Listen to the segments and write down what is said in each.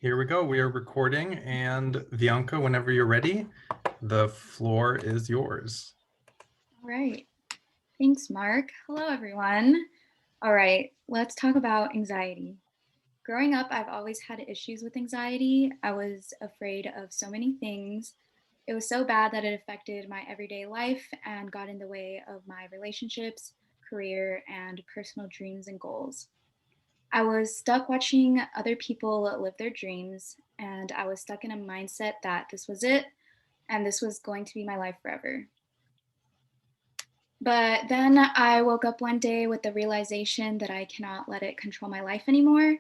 Here we go. We are recording, and Bianca, whenever you're ready, the floor is yours. All right. Thanks, Mark. Hello, everyone. All right, let's talk about anxiety. Growing up, I've always had issues with anxiety. I was afraid of so many things. It was so bad that it affected my everyday life and got in the way of my relationships, career, and personal dreams and goals. I was stuck watching other people live their dreams, and I was stuck in a mindset that this was it and this was going to be my life forever. But then I woke up one day with the realization that I cannot let it control my life anymore.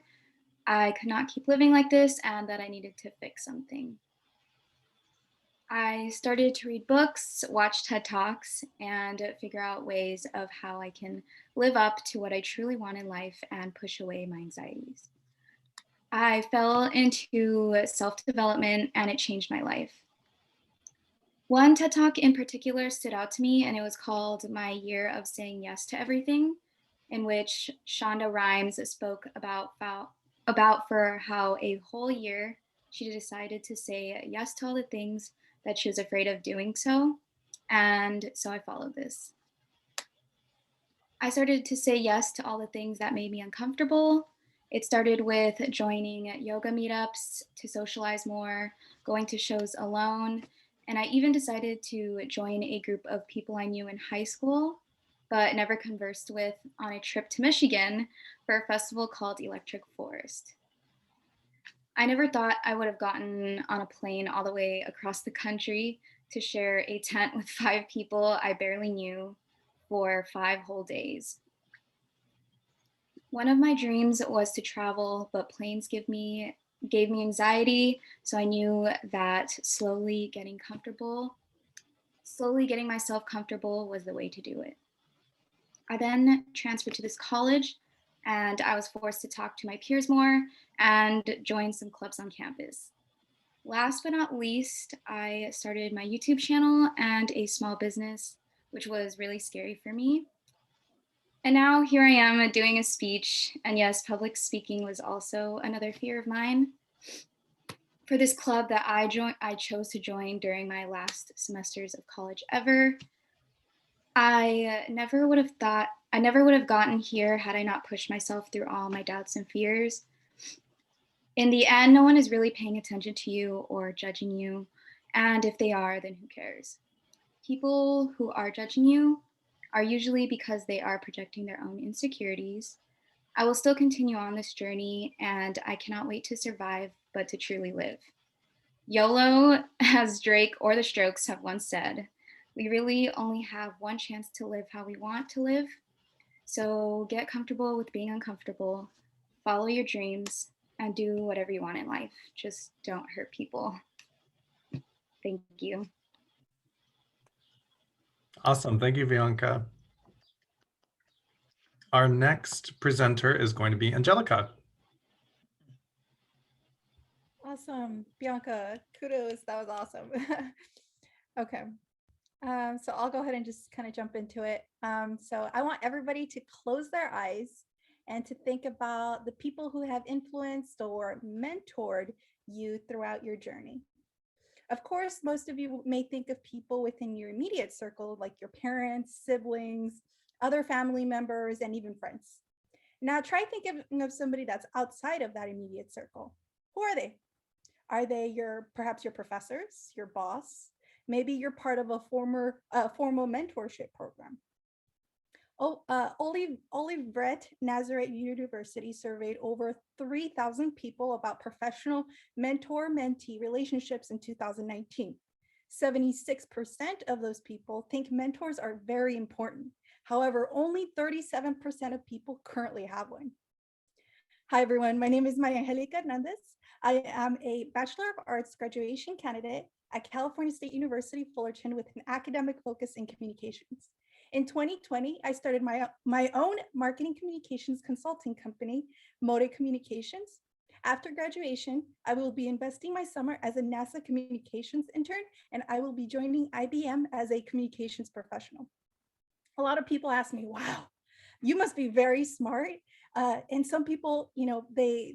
I could not keep living like this and that I needed to fix something. I started to read books, watch TED Talks, and figure out ways of how I can live up to what I truly want in life and push away my anxieties. I fell into self development and it changed my life. One TED Talk in particular stood out to me, and it was called My Year of Saying Yes to Everything, in which Shonda Rhimes spoke about for how a whole year she decided to say yes to all the things that she was afraid of doing so. And so I followed this. I started to say yes to all the things that made me uncomfortable. It started with joining yoga meetups to socialize more, going to shows alone, and I even decided to join a group of people I knew in high school, but never conversed with on a trip to Michigan for a festival called Electric Forest. I never thought I would have gotten on a plane all the way across the country to share a tent with 5 people I barely knew for 5 whole days. One of my dreams was to travel, but planes gave me anxiety, so I knew that slowly getting myself comfortable was the way to do it. I then transferred to this college and I was forced to talk to my peers more and join some clubs on campus. Last but not least, I started my YouTube channel and a small business, which was really scary for me. And now here I am doing a speech. And yes, public speaking was also another fear of mine. For this club that I chose to join during my last semesters of college ever, I never would have gotten here had I not pushed myself through all my doubts and fears. In the end, no one is really paying attention to you or judging you. And if they are, then who cares? People who are judging you are usually because they are projecting their own insecurities. I will still continue on this journey, and I cannot wait to survive, but to truly live. YOLO, as Drake or the Strokes have once said, we really only have one chance to live how we want to live. So get comfortable with being uncomfortable, follow your dreams, and do whatever you want in life. Just don't hurt people. Thank you. Awesome. Thank you, Bianca. Our next presenter is going to be Angelica. Awesome, Bianca, kudos, that was awesome. Okay, so I'll go ahead and just kind of jump into it. So I want everybody to close their eyes and to think about the people who have influenced or mentored you throughout your journey. Of course, most of you may think of people within your immediate circle, like your parents, siblings, other family members, and even friends. Now try thinking of somebody that's outside of that immediate circle. Who are they? Are they perhaps your professors, your boss? Maybe you're part of a formal mentorship program. Olivet Nazareth University surveyed over 3,000 people about professional mentor-mentee relationships in 2019. 76% of those people think mentors are very important. However, only 37% of people currently have one. Hi, everyone. My name is Maria Angelica Hernandez. I am a Bachelor of Arts graduation candidate at California State University, Fullerton, with an academic focus in communications. In 2020, I started my own marketing communications consulting company, Mode Communications. After graduation, I will be investing my summer as a NASA communications intern, and I will be joining IBM as a communications professional. A lot of people ask me, wow, you must be very smart. And some people, they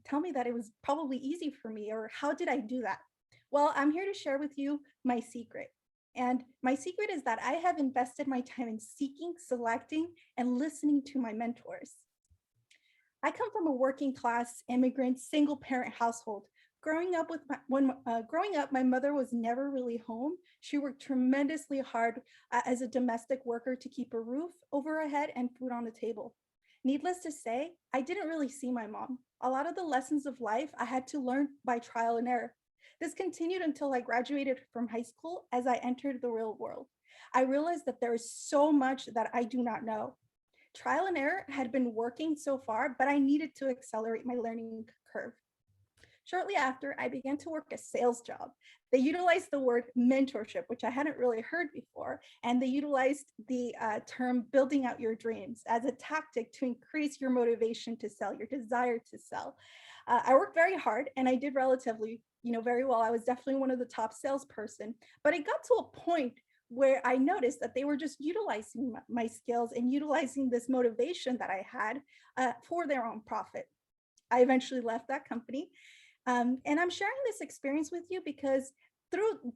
tell me that it was probably easy for me, or how did I do that? Well, I'm here to share with you my secret. And my secret is that I have invested my time in seeking, selecting, and listening to my mentors. I come from a working class immigrant single parent household. Growing up, my mother was never really home. She worked tremendously hard as a domestic worker to keep a roof over her head and food on the table. Needless to say, I didn't really see my mom. A lot of the lessons of life I had to learn by trial and error. This continued until I graduated from high school. As I entered the real world, I realized that there is so much that I do not know. Trial and error had been working so far, but I needed to accelerate my learning curve. Shortly after, I began to work a sales job. They utilized the word mentorship, which I hadn't really heard before, and they utilized the term building out your dreams as a tactic to increase your motivation to sell, your desire to sell. I worked very hard and I did relatively, very well. I was definitely one of the top salesperson, but it got to a point where I noticed that they were just utilizing my skills and utilizing this motivation that I had for their own profit. I eventually left that company. And I'm sharing this experience with you because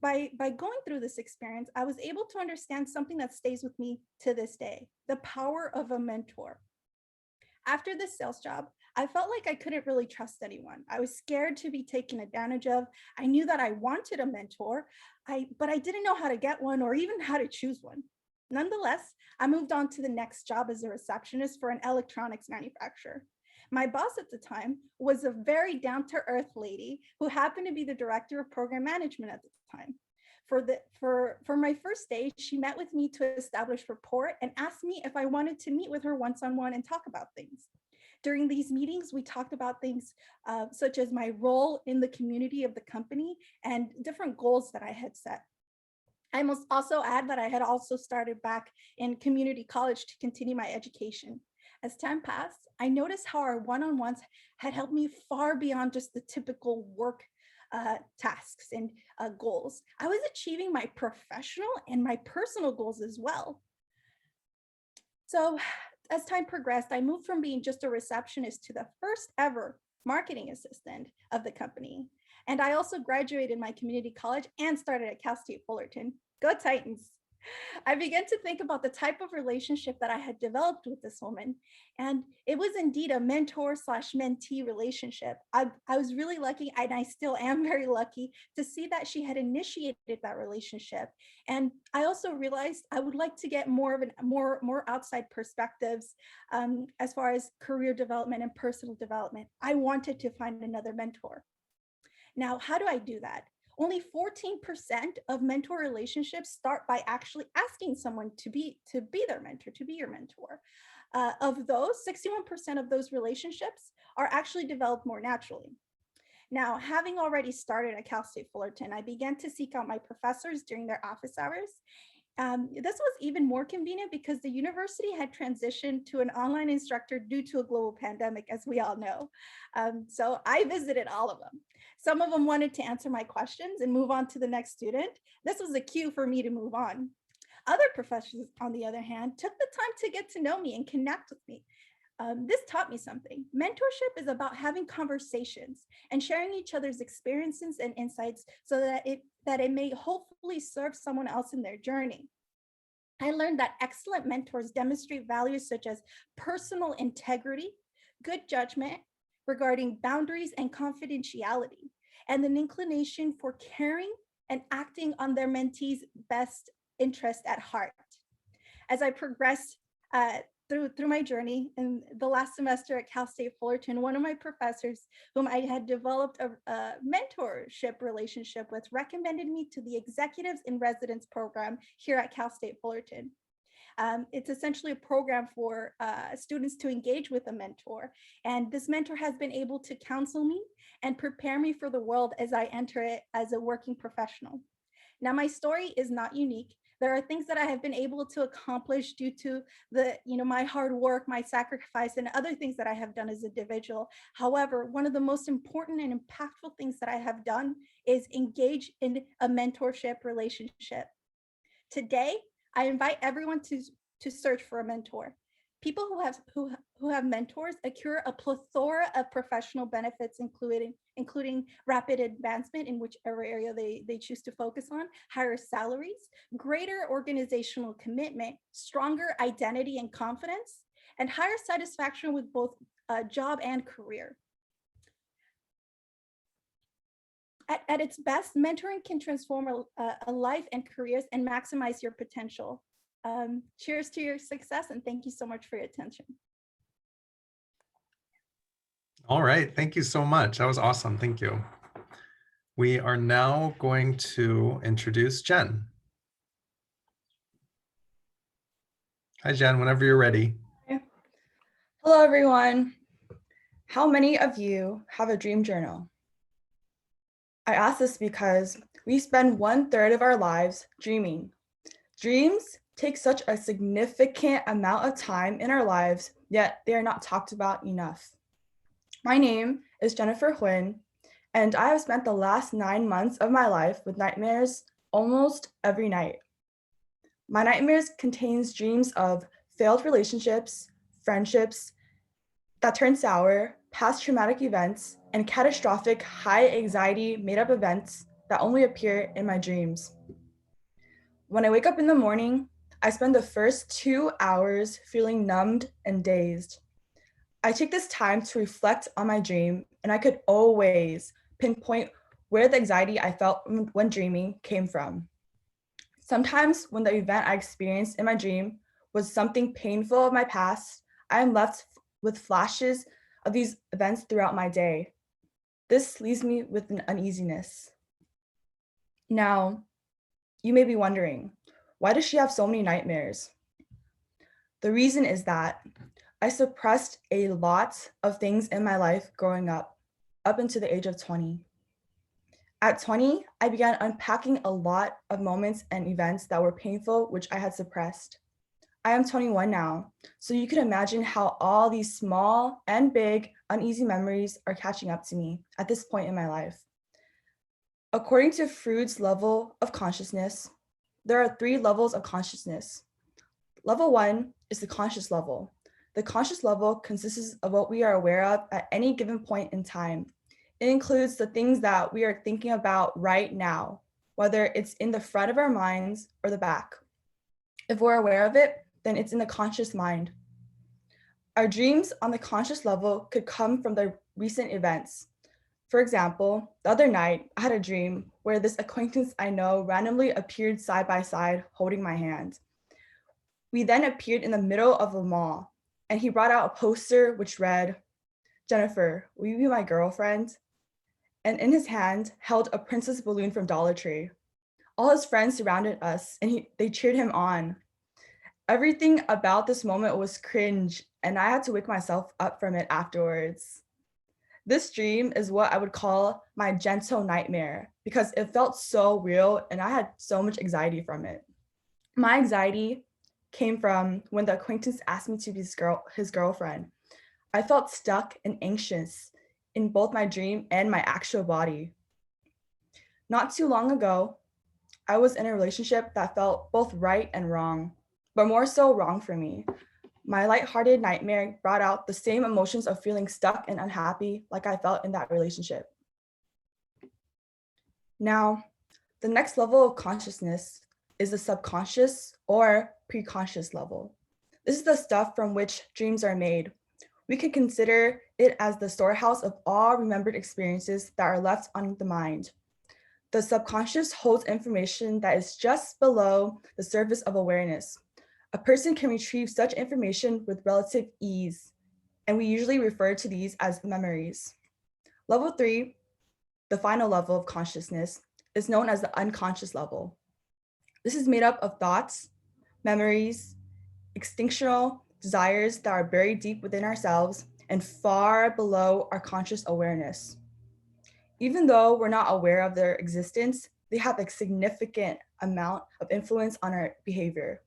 by going through this experience, I was able to understand something that stays with me to this day: the power of a mentor. After this sales job, I felt like I couldn't really trust anyone. I was scared to be taken advantage of. I knew that I wanted a mentor, but I didn't know how to get one or even how to choose one. Nonetheless, I moved on to the next job as a receptionist for an electronics manufacturer. My boss at the time was a very down-to-earth lady who happened to be the director of program management at the time. For my first day, she met with me to establish rapport and asked me if I wanted to meet with her one-on-one and talk about things. During these meetings, we talked about things such as my role in the community of the company and different goals that I had set. I must also add that I had also started back in community college to continue my education. As time passed, I noticed how our one-on-ones had helped me far beyond just the typical work tasks and goals. I was achieving my professional and my personal goals as well. So as time progressed, I moved from being just a receptionist to the first ever marketing assistant of the company. And I also graduated my community college and started at Cal State Fullerton. Go Titans! I began to think about the type of relationship that I had developed with this woman. And it was indeed a mentor/mentee relationship. I was really lucky, and I still am very lucky to see that she had initiated that relationship. And I also realized I would like to get more outside perspectives as far as career development and personal development. I wanted to find another mentor. Now, how do I do that? Only 14% of mentor relationships start by actually asking someone to be their mentor, to be your mentor. Of those, 61% of those relationships are actually developed more naturally. Now, having already started at Cal State Fullerton, I began to seek out my professors during their office hours. This was even more convenient because the university had transitioned to an online instructor due to a global pandemic, as we all know. So I visited all of them. Some of them wanted to answer my questions and move on to the next student. This was a cue for me to move on. Other professors, on the other hand, took the time to get to know me and connect with me. This taught me something. Mentorship is about having conversations and sharing each other's experiences and insights so that it may hopefully serve someone else in their journey. I learned that excellent mentors demonstrate values such as personal integrity, good judgment regarding boundaries and confidentiality, and an inclination for caring and acting on their mentees' best interest at heart. As I progressed through my journey in the last semester at Cal State Fullerton, one of my professors, whom I had developed a mentorship relationship with, recommended me to the Executives in Residence program here at Cal State Fullerton. It's essentially a program for students to engage with a mentor. And this mentor has been able to counsel me and prepare me for the world as I enter it as a working professional. Now, my story is not unique. There are things that I have been able to accomplish due to my hard work, my sacrifice, and other things that I have done as an individual. However, one of the most important and impactful things that I have done is engage in a mentorship relationship. Today, I invite everyone to search for a mentor. People who have mentors accrue a plethora of professional benefits, including rapid advancement in whichever area they choose to focus on, higher salaries, greater organizational commitment, stronger identity and confidence, and higher satisfaction with both job and career. At its best, mentoring can transform a life and careers and maximize your potential. Cheers to your success, and thank you so much for your attention. All right, thank you so much. That was awesome, thank you. We are now going to introduce Jen. Hi, Jen, whenever you're ready. Hello, everyone. How many of you have a dream journal? I ask this because we spend 1/3 of our lives dreaming. Dreams take such a significant amount of time in our lives, yet they are not talked about enough. My name is Jennifer Huynh, and I have spent the last 9 months of my life with nightmares almost every night. My nightmares contains dreams of failed relationships, friendships that turn sour, past traumatic events, and catastrophic high anxiety made up events that only appear in my dreams. When I wake up in the morning, I spend the first 2 hours feeling numbed and dazed. I take this time to reflect on my dream, and I could always pinpoint where the anxiety I felt when dreaming came from. Sometimes when the event I experienced in my dream was something painful of my past, I am left with flashes of these events throughout my day. This leaves me with an uneasiness. Now, you may be wondering, why does she have so many nightmares? The reason is that I suppressed a lot of things in my life growing up into the age of 20. At 20, I began unpacking a lot of moments and events that were painful, which I had suppressed. I am 21 now, so you can imagine how all these small and big uneasy memories are catching up to me at this point in my life. According to Freud's level of consciousness, there are 3 levels of consciousness. Level 1 is the conscious level. The conscious level consists of what we are aware of at any given point in time. It includes the things that we are thinking about right now, whether it's in the front of our minds or the back. If we're aware of it, then it's in the conscious mind. Our dreams on the conscious level could come from the recent events. For example, the other night, I had a dream where this acquaintance I know randomly appeared side by side holding my hand. We then appeared in the middle of a mall, and he brought out a poster which read, "Jennifer, will you be my girlfriend?" And in his hand held a princess balloon from Dollar Tree. All his friends surrounded us, and they cheered him on. Everything about this moment was cringe, and I had to wake myself up from it afterwards. This dream is what I would call my gentle nightmare because it felt so real and I had so much anxiety from it. My anxiety came from when the acquaintance asked me to be his girlfriend. I felt stuck and anxious in both my dream and my actual body. Not too long ago, I was in a relationship that felt both right and wrong, but more so wrong for me. My lighthearted nightmare brought out the same emotions of feeling stuck and unhappy like I felt in that relationship. Now, the next level of consciousness is the subconscious or preconscious level. This is the stuff from which dreams are made. We can consider it as the storehouse of all remembered experiences that are left on the mind. The subconscious holds information that is just below the surface of awareness. A person can retrieve such information with relative ease, and we usually refer to these as memories. Level 3, the final level of consciousness, is known as the unconscious level. This is made up of thoughts, memories, instinctual desires that are buried deep within ourselves and far below our conscious awareness. Even though we're not aware of their existence, they have a significant amount of influence on our behavior.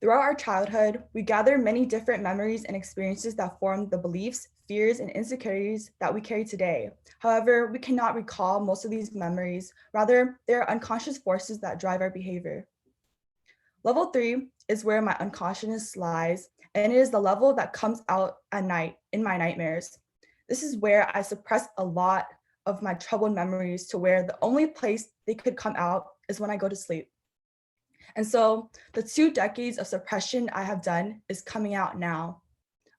Throughout our childhood, we gather many different memories and experiences that form the beliefs, fears, and insecurities that we carry today. However, we cannot recall most of these memories. Rather, they are unconscious forces that drive our behavior. Level 3 is where my unconsciousness lies, and it is the level that comes out at night in my nightmares. This is where I suppress a lot of my troubled memories to where the only place they could come out is when I go to sleep. And so the 2 decades of suppression I have done is coming out now.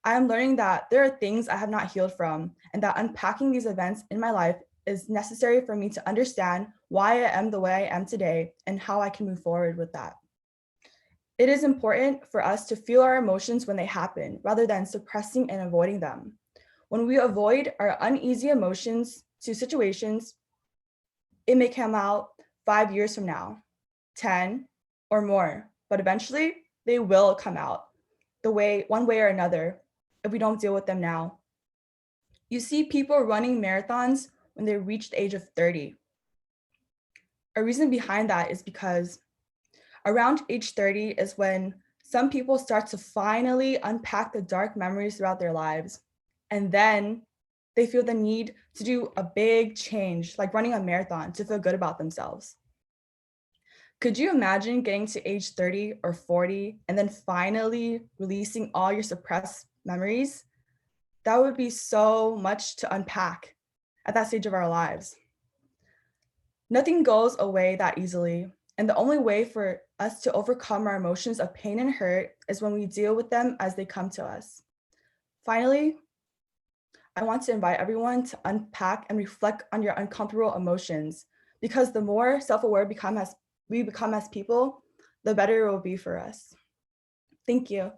I am learning that there are things I have not healed from, and that unpacking these events in my life is necessary for me to understand why I am the way I am today and how I can move forward with that. It is important for us to feel our emotions when they happen, rather than suppressing and avoiding them. When we avoid our uneasy emotions to situations, it may come out 5 years from now, 10 or more, but eventually they will come out one way or another if we don't deal with them now. You see people running marathons when they reach the age of 30. A reason behind that is because around age 30 is when some people start to finally unpack the dark memories throughout their lives. And then they feel the need to do a big change, like running a marathon, to feel good about themselves. Could you imagine getting to age 30 or 40 and then finally releasing all your suppressed memories? That would be so much to unpack at that stage of our lives. Nothing goes away that easily, and the only way for us to overcome our emotions of pain and hurt is when we deal with them as they come to us. Finally, I want to invite everyone to unpack and reflect on your uncomfortable emotions, because the more self-aware we become as people, the better it will be for us. Thank you.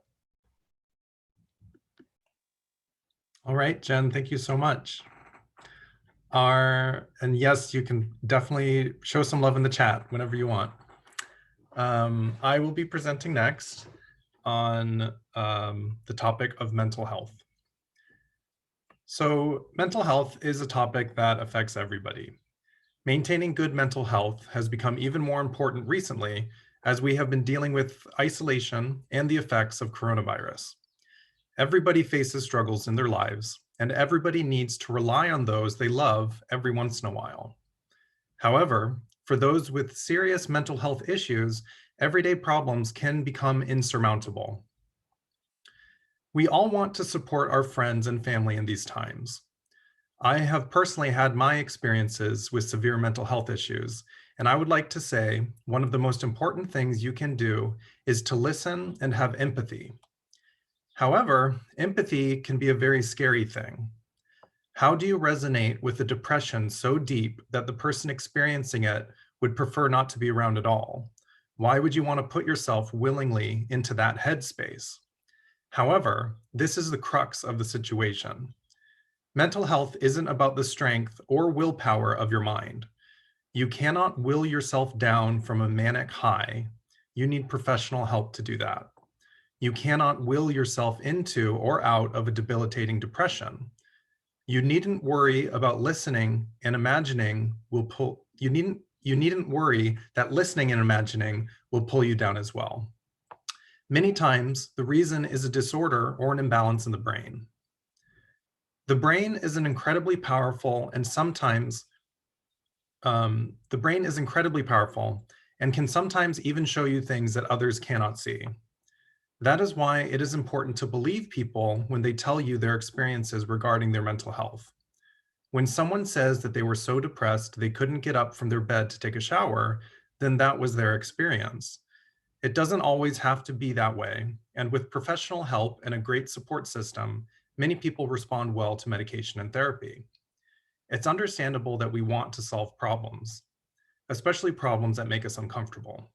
All right, Jen, thank you so much. And yes, you can definitely show some love in the chat whenever you want. I will be presenting next on the topic of mental health. So mental health is a topic that affects everybody. Maintaining good mental health has become even more important recently as we have been dealing with isolation and the effects of coronavirus. Everybody faces struggles in their lives, and everybody needs to rely on those they love every once in a while. However, for those with serious mental health issues, everyday problems can become insurmountable. We all want to support our friends and family in these times. I have personally had my experiences with severe mental health issues, and I would like to say one of the most important things you can do is to listen and have empathy. However, empathy can be a very scary thing. How do you resonate with a depression so deep that the person experiencing it would prefer not to be around at all? Why would you want to put yourself willingly into that headspace? However, this is the crux of the situation. Mental health isn't about the strength or willpower of your mind. You cannot will yourself down from a manic high. You need professional help to do that. You cannot will yourself into or out of a debilitating depression. You needn't worry about listening and imagining will pull, you needn't worry that listening and imagining will pull you down as well. Many times, the reason is a disorder or an imbalance in the brain. The brain is an incredibly powerful and sometimes, the brain is incredibly powerful and can sometimes even show you things that others cannot see. That is why it is important to believe people when they tell you their experiences regarding their mental health. When someone says that they were so depressed they couldn't get up from their bed to take a shower, then that was their experience. It doesn't always have to be that way, and with professional help and a great support system, many people respond well to medication and therapy. It's understandable that we want to solve problems, especially problems that make us uncomfortable.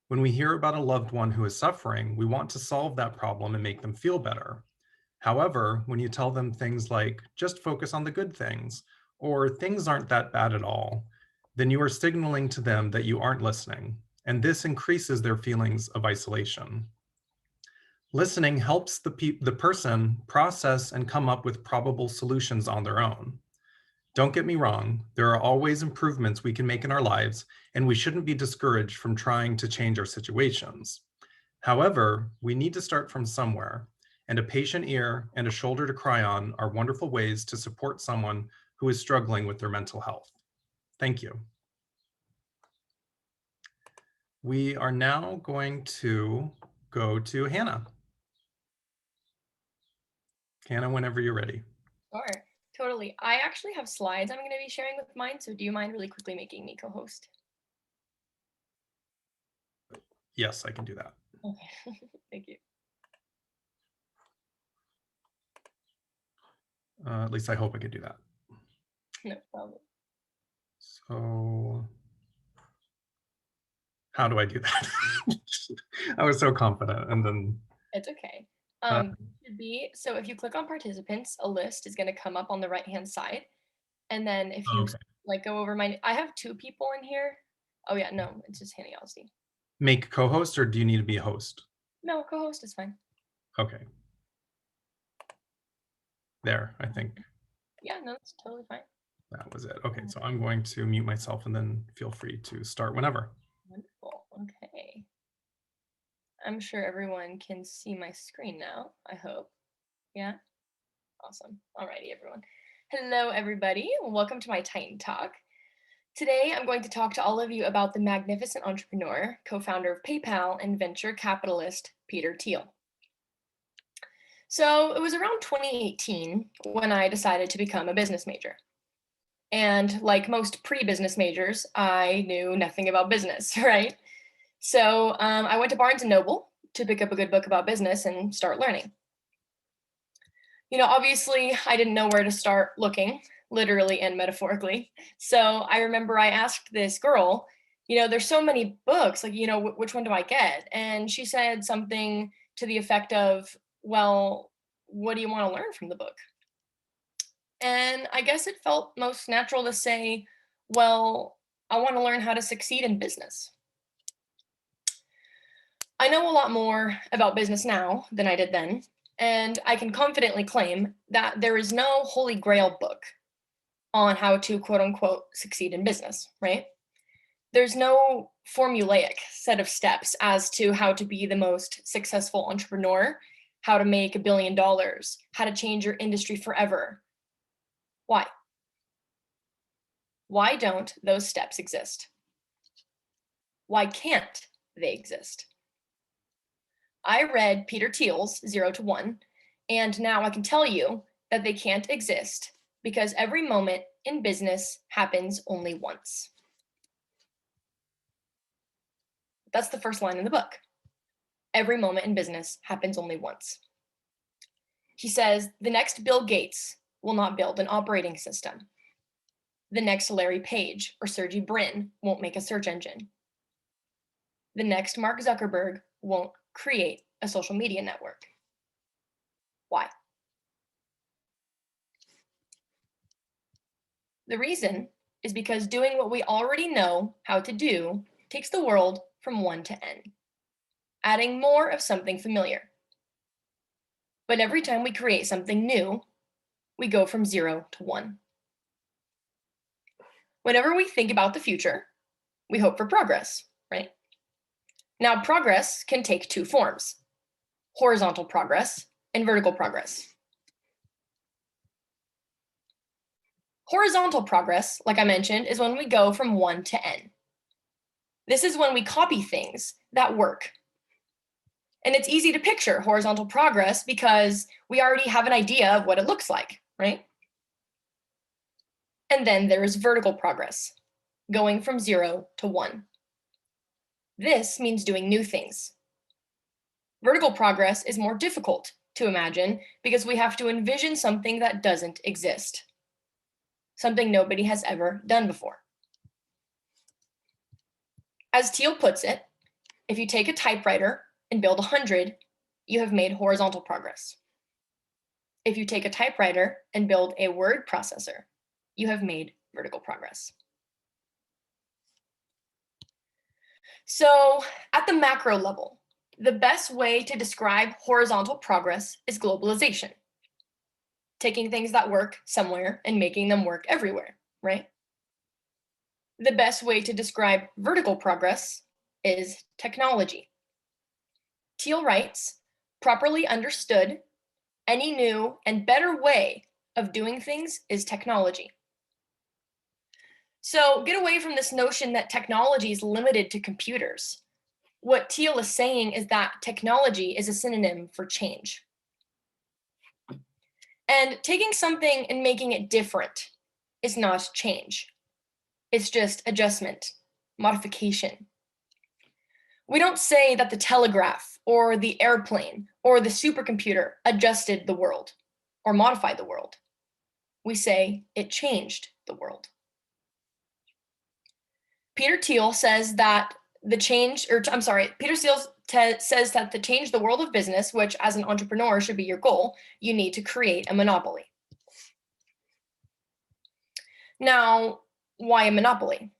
When we hear about a loved one who is suffering, we want to solve that problem and make them feel better. However, when you tell them things like, just focus on the good things, or things aren't that bad at all, then you are signaling to them that you aren't listening, and this increases their feelings of isolation. Listening helps the person process and come up with probable solutions on their own. Don't get me wrong, there are always improvements we can make in our lives, and we shouldn't be discouraged from trying to change our situations. However, we need to start from somewhere, and a patient ear and a shoulder to cry on are wonderful ways to support someone who is struggling with their mental health. Thank you. We are now going to go to Hannah. Hannah, whenever you're ready. Sure, totally. I actually have slides I'm going to be sharing with mine, so do you mind really quickly making me co-host? Yes, I can do that. Okay, thank you. At least I hope I can do that. No problem. So how do I do that? I was so confident, and then It's okay. Uh, Should be, so if you click on participants, a list is going to come up on the right-hand side. And then if you okay. like go over I have 2 people in here. Oh yeah, no, it's just Hannah Yelsey. Make co-host, or do you need to be a host? No, co-host is fine. Okay. There, I think Yeah, no, it's totally fine. that was it. Okay, so I'm going to mute myself, and then feel free to start whenever. Wonderful. Okay. I'm sure everyone can see my screen now, I hope. Yeah? Awesome. Alrighty, everyone. Hello, everybody. Welcome to my Titan Talk. Today, I'm going to talk to all of you about the magnificent entrepreneur, co-founder of PayPal, and venture capitalist Peter Thiel. So it was around 2018 when I decided to become a business major. And like most pre-business majors, I knew nothing about business, right? So I went to Barnes & Noble to pick up a good book about business and start learning. You know, obviously, I didn't know where to start looking, literally and metaphorically. So I remember I asked this girl, you know, there's so many books, like, you know, which one do I get? And she said something to the effect of, well, what do you want to learn from the book? And I guess it felt most natural to say, well, I want to learn how to succeed in business. I know a lot more about business now than I did then, and I can confidently claim that there is no holy grail book on how to quote unquote succeed in business, right? There's no formulaic set of steps as to how to be the most successful entrepreneur, how to make $1 billion, how to change your industry forever. Why? Why don't those steps exist? Why can't they exist? I read Peter Thiel's 0 to 1, and now I can tell you that they can't exist because every moment in business happens only once. That's the first line in the book. Every moment in business happens only once. He says, the next Bill Gates will not build an operating system. The next Larry Page or Sergey Brin won't make a search engine. The next Mark Zuckerberg won't create a social media network. Why? The reason is because doing what we already know how to do takes the world from 1 to n, adding more of something familiar. But every time we create something new, we go from 0 to 1. Whenever we think about the future, we hope for progress, right? Now, progress can take 2 forms: horizontal progress and vertical progress. Horizontal progress, like I mentioned, is when we go from 1 to n. This is when we copy things that work. And it's easy to picture horizontal progress because we already have an idea of what it looks like, right? And then there is vertical progress, going from 0 to 1. This means doing new things. Vertical progress is more difficult to imagine because we have to envision something that doesn't exist, something nobody has ever done before. As Thiel puts it, if you take a typewriter and build 100, you have made horizontal progress. If you take a typewriter and build a word processor, you have made vertical progress. So at the macro level, the best way to describe horizontal progress is globalization. Taking things that work somewhere and making them work everywhere, right? The best way to describe vertical progress is technology. Thiel writes, properly understood, any new and better way of doing things is technology. So get away from this notion that technology is limited to computers. What Teal is saying is that technology is a synonym for change. And taking something and making it different is not change. It's just adjustment, modification. We don't say that the telegraph or the airplane or the supercomputer adjusted the world or modified the world. We say it changed the world. Peter Thiel says that the change the world of business, which as an entrepreneur should be your goal, you need to create a monopoly. Now, why a monopoly?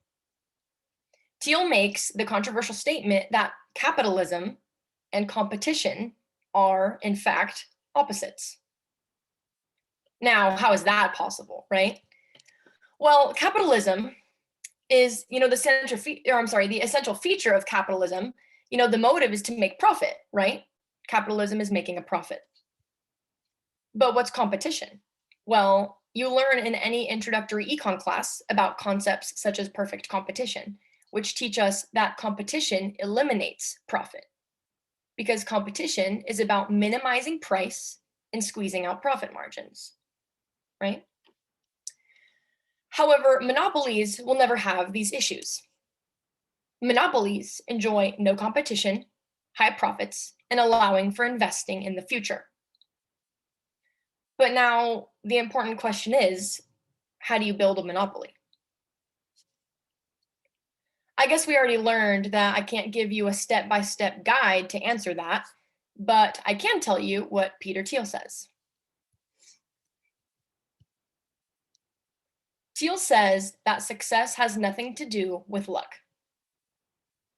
Thiel makes the controversial statement that capitalism and competition are, in fact, opposites. Now, how is that possible, right? Well, capitalism is, the essential feature of capitalism. The motive is to make profit, right? Capitalism is making a profit. But what's competition? Well, you learn in any introductory econ class about concepts such as perfect competition, which teach us that competition eliminates profit, because competition is about minimizing price and squeezing out profit margins, right? However, monopolies will never have these issues. Monopolies enjoy no competition, high profits, and allowing for investing in the future. But now the important question is, how do you build a monopoly? I guess we already learned that I can't give you a step-by-step guide to answer that, but I can tell you what Peter Thiel says. Thiel says that success has nothing to do with luck.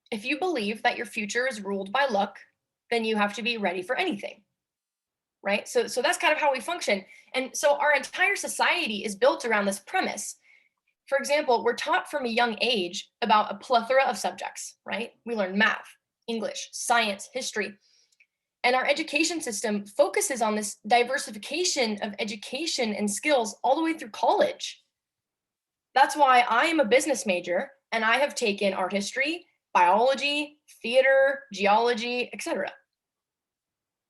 If you believe that your future is ruled by luck, then you have to be ready for anything, right? So that's kind of how we function. And so our entire society is built around this premise. For example, we're taught from a young age about a plethora of subjects, right? We learn math, English, science, history. And our education system focuses on this diversification of education and skills all the way through college. That's why I am a business major and I have taken art history, biology, theater, geology, etc.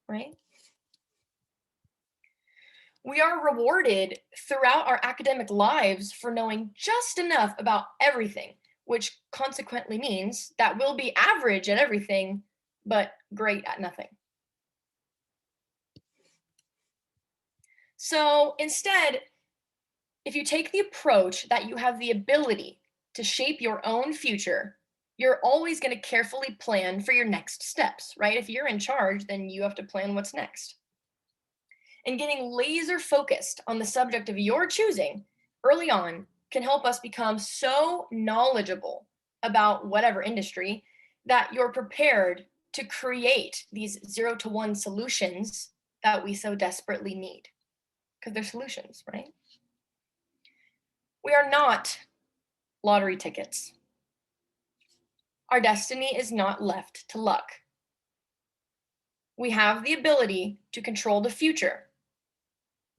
Right? We are rewarded throughout our academic lives for knowing just enough about everything, which consequently means that we'll be average at everything, but great at nothing. So instead, if you take the approach that you have the ability to shape your own future, you're always going to carefully plan for your next steps, right? If you're in charge, then you have to plan what's next. And getting laser focused on the subject of your choosing early on can help us become so knowledgeable about whatever industry that you're prepared to create these 0 to 1 solutions that we so desperately need, because they're solutions, right? We are not lottery tickets. Our destiny is not left to luck. We have the ability to control the future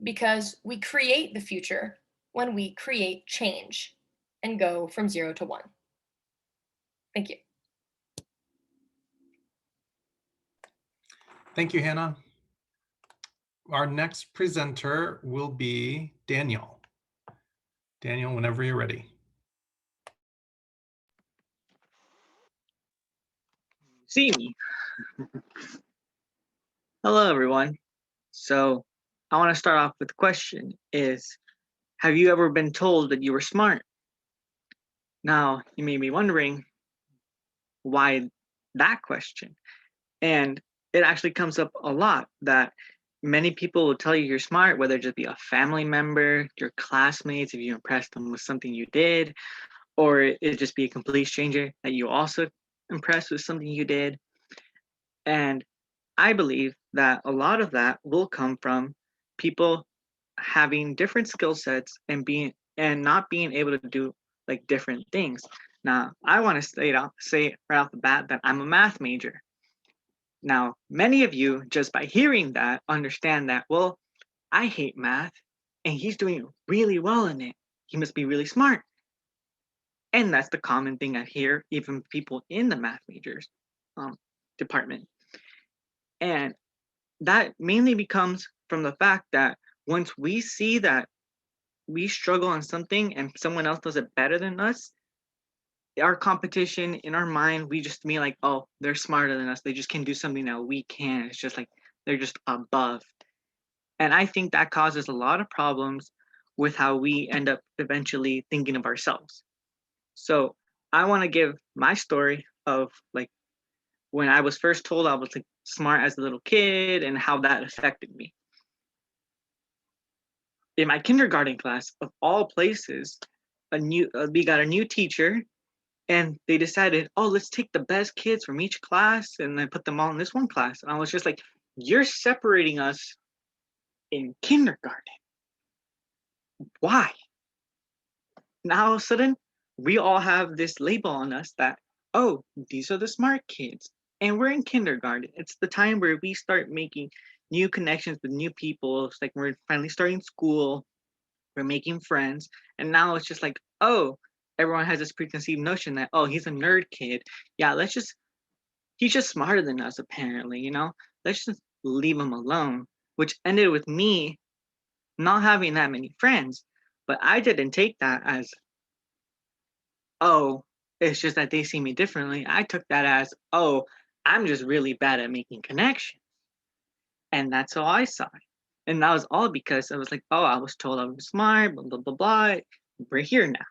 because we create the future when we create change and go from 0 to 1. Thank you. Thank you, Hannah. Our next presenter will be Daniel. Daniel, whenever you're ready. See me. Hello, everyone. So I want to start off with the question is, have you ever been told that you were smart? Now, you may be wondering why that question. And it actually comes up a lot that many people will tell you you're smart, whether it just be a family member, your classmates, if you impressed them with something you did, or it just be a complete stranger that you also impressed with something you did. And I believe that a lot of that will come from people having different skill sets and not being able to do like different things. Now, I want to say right off the bat that I'm a math major. Now, many of you, just by hearing that, understand that, well, I hate math and he's doing really well in it. He must be really smart. And that's the common thing I hear, even people in the math majors. department. And that mainly becomes from the fact that once we see that we struggle on something and someone else does it better than us, our competition in our mind, we just mean like, oh, they're smarter than us. They just can do something that we can't. It's just like they're just above. And I think that causes a lot of problems with how we end up eventually thinking of ourselves. So I want to give my story of like when I was first told I was like smart as a little kid and how that affected me. In my kindergarten class, of all places, we got a new teacher, and they decided, oh, let's take the best kids from each class and then put them all in this one class. And I was just like, you're separating us in kindergarten. Why? Now all of a sudden, we all have this label on us that, oh, these are the smart kids. And we're in kindergarten. It's the time where we start making new connections with new people. It's like we're finally starting school. We're making friends. And now it's just like, oh, everyone has this preconceived notion that, oh, he's a nerd kid. Yeah, he's just smarter than us, apparently, you know? Let's just leave him alone. Which ended with me not having that many friends. But I didn't take that as, oh, it's just that they see me differently. I took that as, oh, I'm just really bad at making connections. And that's how I saw it. And that was all because I was like, oh, I was told I was smart, blah, blah, blah, blah. We're here now.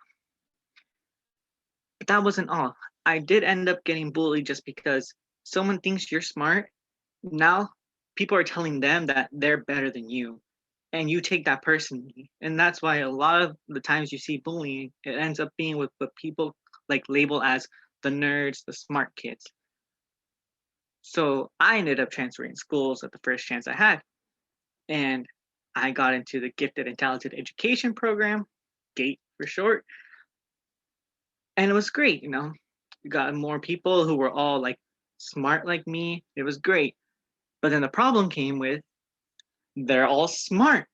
But that wasn't all. I did end up getting bullied just because someone thinks you're smart. Now people are telling them that they're better than you. And you take that personally. And that's why a lot of the times you see bullying, it ends up being with what people like label as the nerds, the smart kids. So I ended up transferring schools at the first chance I had. And I got into the gifted and talented education program, GATE for short. And it was great, you know. We got more people who were all like smart like me. It was great. But then the problem came with they're all smart.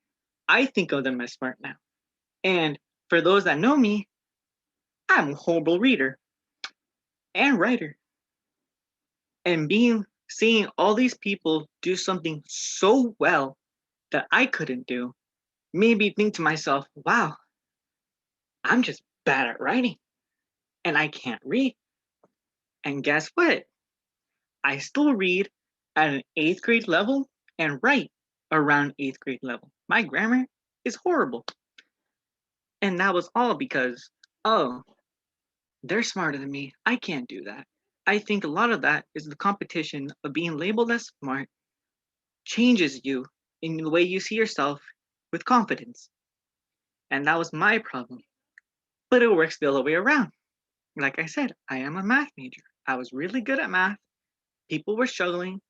I think of them as smart now. And for those that know me, I'm a horrible reader and writer. And seeing all these people do something so well that I couldn't do made me think to myself, wow, I'm just bad at writing and I can't read. And guess what? I still read at an 8th grade level and write around 8th grade level. My grammar is horrible. And that was all because, oh, they're smarter than me. I can't do that. I think a lot of that is the competition of being labeled as smart changes you in the way you see yourself with confidence. And that was my problem. But it works the other way around. Like I said, I am a math major. I was really good at math. People were struggling,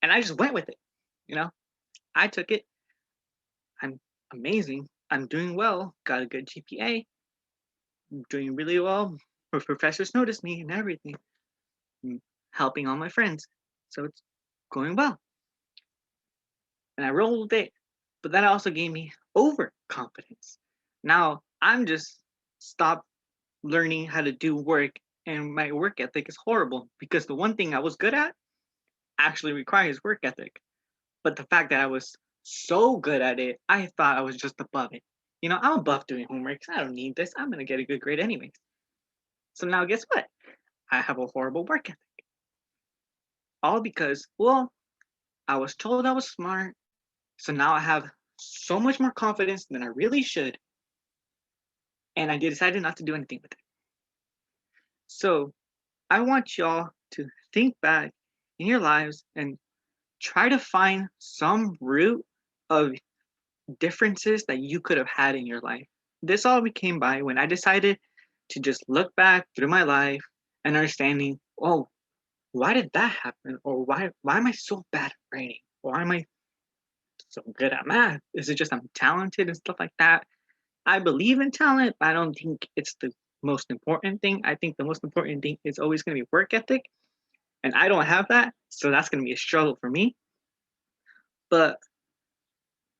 and I just went with it. You know, I took it. I'm amazing. I'm doing well. Got a good GPA. I'm doing really well. Professors noticed me and everything. I'm helping all my friends. So it's going well. And I rolled with it. But that also gave me overconfidence. Now I'm just stopped learning how to do work, and my work ethic is horrible because the one thing I was good at actually requires work ethic. But the fact that I was so good at it, I thought I was just above it. You know, I'm above doing homework. I don't need this. I'm going to get a good grade anyways. So now guess what? I have a horrible work ethic. All because, well, I was told I was smart. So now I have so much more confidence than I really should. And I decided not to do anything with it. So I want y'all to think back in your lives and try to find some root of differences that you could have had in your life. This all came by when I decided to just look back through my life and understanding, oh, why did that happen? Or why am I so bad at writing? Why am I so good at math? Is it just I'm talented and stuff like that? I believe in talent, but I don't think it's the most important thing. I think the most important thing is always going to be work ethic. And I don't have that. So that's going to be a struggle for me. But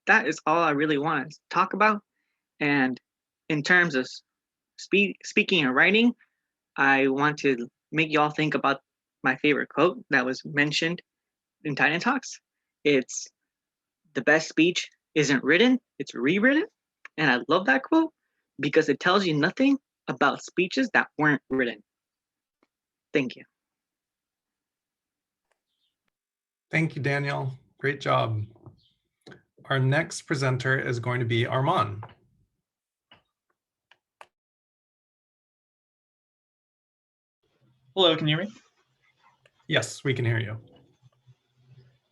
that is all I really want to talk about. And in terms of speaking and writing, I want to make y'all think about my favorite quote that was mentioned in TitanTalks. It's the best speech isn't written, it's rewritten. And I love that quote because it tells you nothing about speeches that weren't written. Thank you. Thank you, Daniel. Great job. Our next presenter is going to be Armand. Hello, can you hear me? Yes, we can hear you.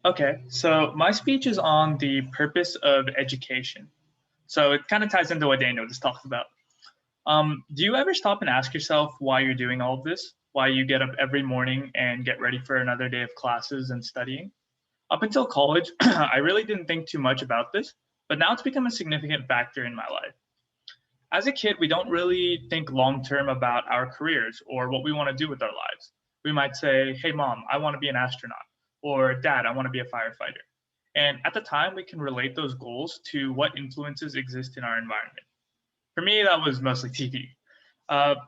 Okay, so my speech is on the purpose of education. So it kind of ties into what Daniel just talked about. Do you ever stop and ask yourself why you're doing all of this? Why you get up every morning and get ready for another day of classes and studying? Up until college, I really didn't think too much about this, but now it's become a significant factor in my life. As a kid, we don't really think long term about our careers or what we want to do with our lives. We might say, hey, mom, I want to be an astronaut, or dad, I want to be a firefighter. And at the time, we can relate those goals to what influences exist in our environment. For me, that was mostly TV.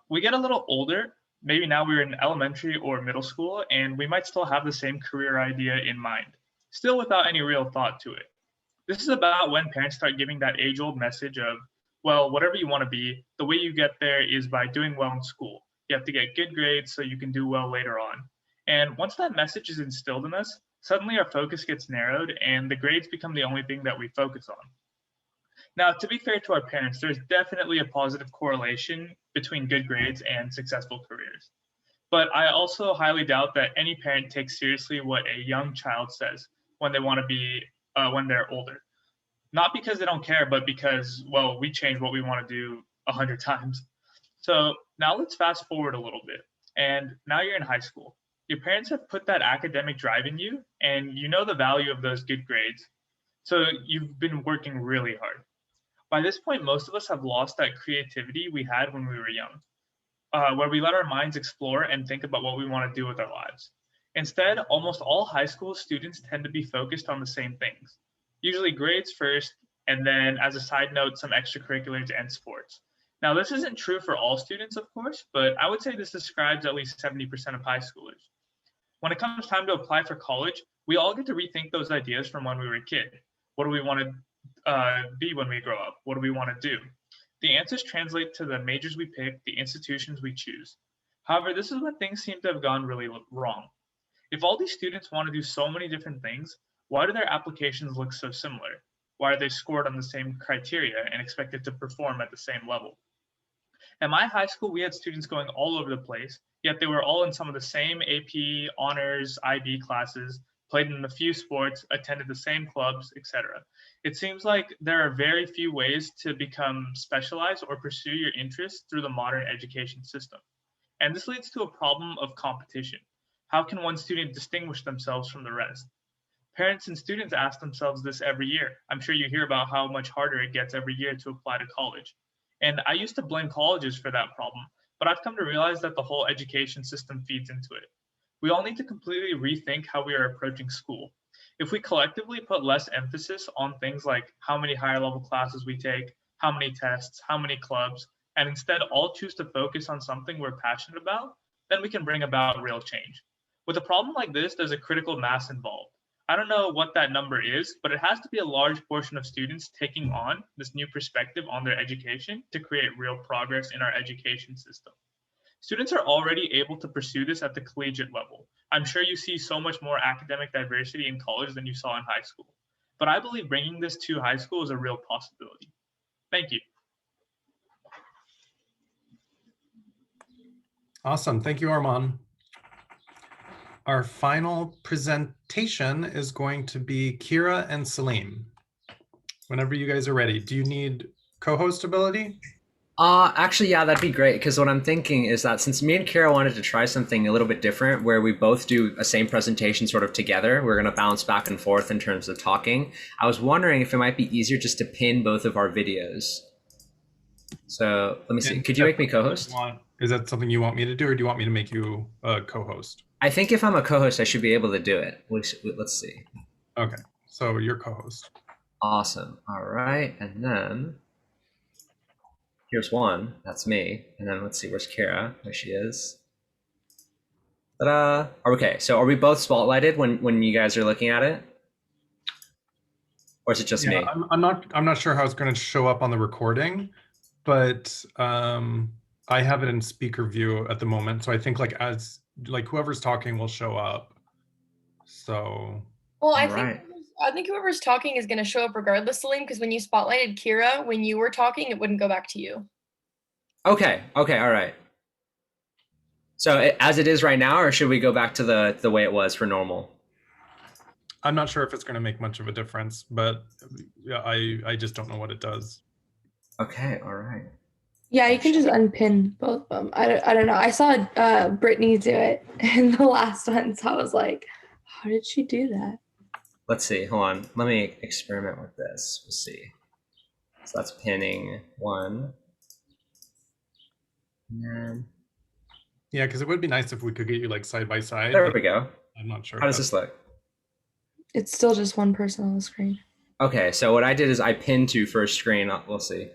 We get a little older. Maybe now we're in elementary or middle school, and we might still have the same career idea in mind, still without any real thought to it. This is about when parents start giving that age old message of, well, whatever you want to be, the way you get there is by doing well in school. You have to get good grades so you can do well later on. And once that message is instilled in us, suddenly our focus gets narrowed and the grades become the only thing that we focus on. Now, to be fair to our parents, there's definitely a positive correlation between good grades and successful careers. But I also highly doubt that any parent takes seriously what a young child says when they want to be, when they're older. Not because they don't care, but because, well, we change what we want to do 100 times. So now let's fast forward a little bit. And now you're in high school. Your parents have put that academic drive in you, and you know the value of those good grades. So you've been working really hard. By this point, most of us have lost that creativity we had when we were young, where we let our minds explore and think about what we want to do with our lives. Instead, almost all high school students tend to be focused on the same things, usually grades first, and then as a side note, some extracurriculars and sports. Now, this isn't true for all students, of course, but I would say this describes at least 70% of high schoolers. When it comes time to apply for college, we all get to rethink those ideas from when we were a kid. What do we want to be when we grow up? What do we want to do? The answers translate to the majors we pick, the institutions we choose. However, this is when things seem to have gone really wrong. If all these students want to do so many different things, why do their applications look so similar? Why are they scored on the same criteria and expected to perform at the same level? At my high school, we had students going all over the place, yet they were all in some of the same AP, honors, IB classes, played in a few sports, attended the same clubs, etc. It seems like there are very few ways to become specialized or pursue your interests through the modern education system. And this leads to a problem of competition. How can one student distinguish themselves from the rest? Parents and students ask themselves this every year. I'm sure you hear about how much harder it gets every year to apply to college. And I used to blame colleges for that problem, but I've come to realize that the whole education system feeds into it. We all need to completely rethink how we are approaching school. If we collectively put less emphasis on things like how many higher level classes we take, how many tests, how many clubs, and instead all choose to focus on something we're passionate about, then we can bring about real change. With a problem like this, there's a critical mass involved. I don't know what that number is, but it has to be a large portion of students taking on this new perspective on their education to create real progress in our education system. Students are already able to pursue this at the collegiate level. I'm sure you see so much more academic diversity in college than you saw in high school. But I believe bringing this to high school is a real possibility. Thank you. Awesome. Thank you, Armand. Our final presentation is going to be Kira and Salim. Whenever you guys are ready. Do you need co-host ability? Actually, yeah, that'd be great. Because what I'm thinking is that since me and Kara wanted to try something a little bit different, where we both do a same presentation sort of together, we're going to bounce back and forth in terms of talking. I was wondering if it might be easier just to pin both of our videos. So let me see. Could you make me co-host? Is that something you want me to do, or do you want me to make you a co-host? I think if I'm a co-host, I should be able to do it. Let's see. Okay, so you're co-host. Awesome. All right, and then here's one. That's me. And then let's see, where's Kara? There she is. Ta-da. Okay, so are we both spotlighted when you guys are looking at it? Or is it just me? I'm not sure how it's going to show up on the recording, but I have it in speaker view at the moment. So I think like whoever's talking will show up. So Well, All right. I think whoever's talking is going to show up regardless, Salim, because when you spotlighted Kira, when you were talking, it wouldn't go back to you. Okay, all right. So as it is right now, or should we go back to the way it was for normal? I'm not sure if it's going to make much of a difference, but yeah, I just don't know what it does. Okay, all right. Yeah, you can just unpin both of them. I don't know. I saw Brittany do it in the last one, so I was like, how did she do that? Let's see, hold on. Let me experiment with this. We'll see. So that's pinning one. And Yeah, because it would be nice if we could get you like side by side. there we go. I'm not sure. How does this look? It's still just one person on the screen. Okay, so what I did is I pinned to first screen. We'll see.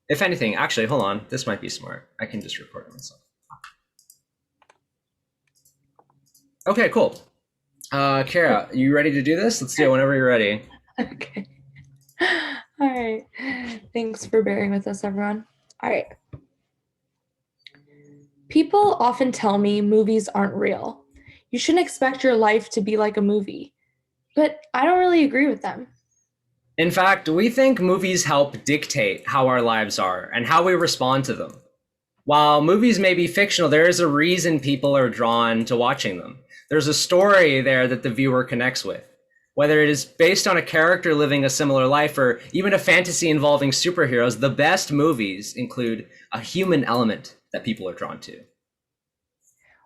If anything, actually, hold on. This might be smart. I can just record it myself. Okay, cool. Kara, you ready to do this? Let's do it whenever you're ready. Okay. All right. Thanks for bearing with us, everyone. All right. People often tell me movies aren't real. You shouldn't expect your life to be like a movie. But I don't really agree with them. In fact, we think movies help dictate how our lives are and how we respond to them. While movies may be fictional, there is a reason people are drawn to watching them. There's a story there that the viewer connects with. Whether it is based on a character living a similar life or even a fantasy involving superheroes, the best movies include a human element that people are drawn to.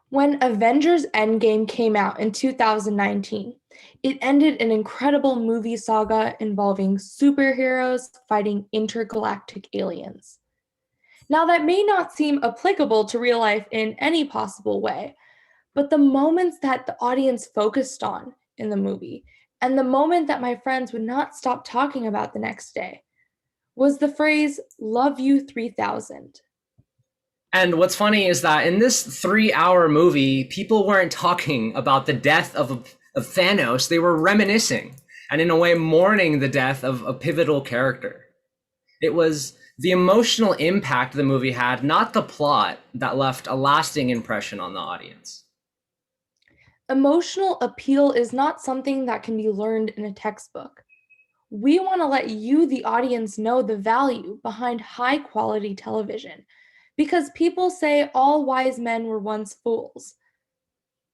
When Avengers Endgame came out in 2019, it ended an incredible movie saga involving superheroes fighting intergalactic aliens. Now, that may not seem applicable to real life in any possible way, but the moments that the audience focused on in the movie and the moment that my friends would not stop talking about the next day was the phrase, "Love you 3000." And what's funny is that in this 3-hour movie, people weren't talking about the death of Thanos. They were reminiscing and in a way mourning the death of a pivotal character. It was the emotional impact the movie had, not the plot, that left a lasting impression on the audience. Emotional appeal is not something that can be learned in a textbook. We want to let you, the audience, know the value behind high quality television, because people say all wise men were once fools.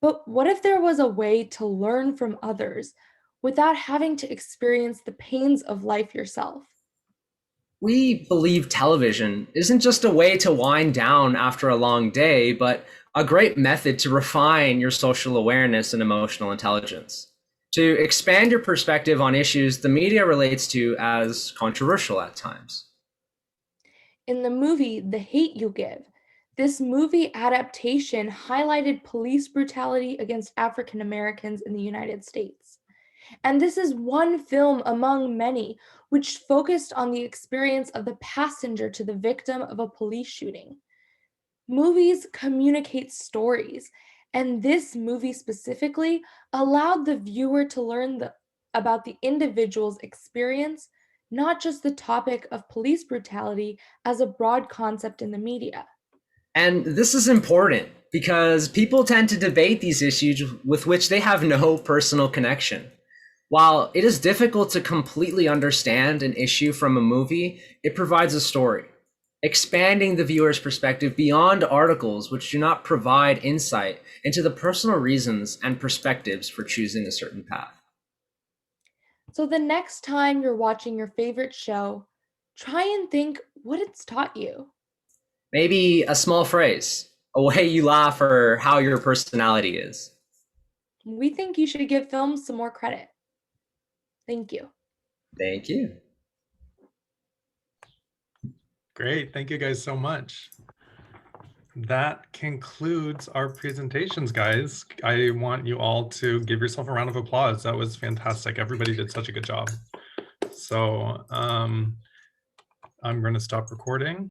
But what if there was a way to learn from others without having to experience the pains of life yourself? We believe television isn't just a way to wind down after a long day, but a great method to refine your social awareness and emotional intelligence, to expand your perspective on issues the media relates to as controversial at times. In the movie The Hate You Give, this movie adaptation highlighted police brutality against African Americans in the United States. And this is one film among many which focused on the experience of the passenger to the victim of a police shooting. Movies communicate stories, and this movie specifically allowed the viewer to learn about the individual's experience, not just the topic of police brutality as a broad concept in the media. And this is important because people tend to debate these issues with which they have no personal connection. While it is difficult to completely understand an issue from a movie, it provides a story, expanding the viewer's perspective beyond articles which do not provide insight into the personal reasons and perspectives for choosing a certain path. So the next time you're watching your favorite show, try and think what it's taught you. Maybe a small phrase, a way you laugh, or how your personality is. We think you should give films some more credit. Thank you. Thank you. Great. Thank you guys so much. That concludes our presentations, guys. I want you all to give yourself a round of applause. That was fantastic. Everybody did such a good job. So I'm going to stop recording.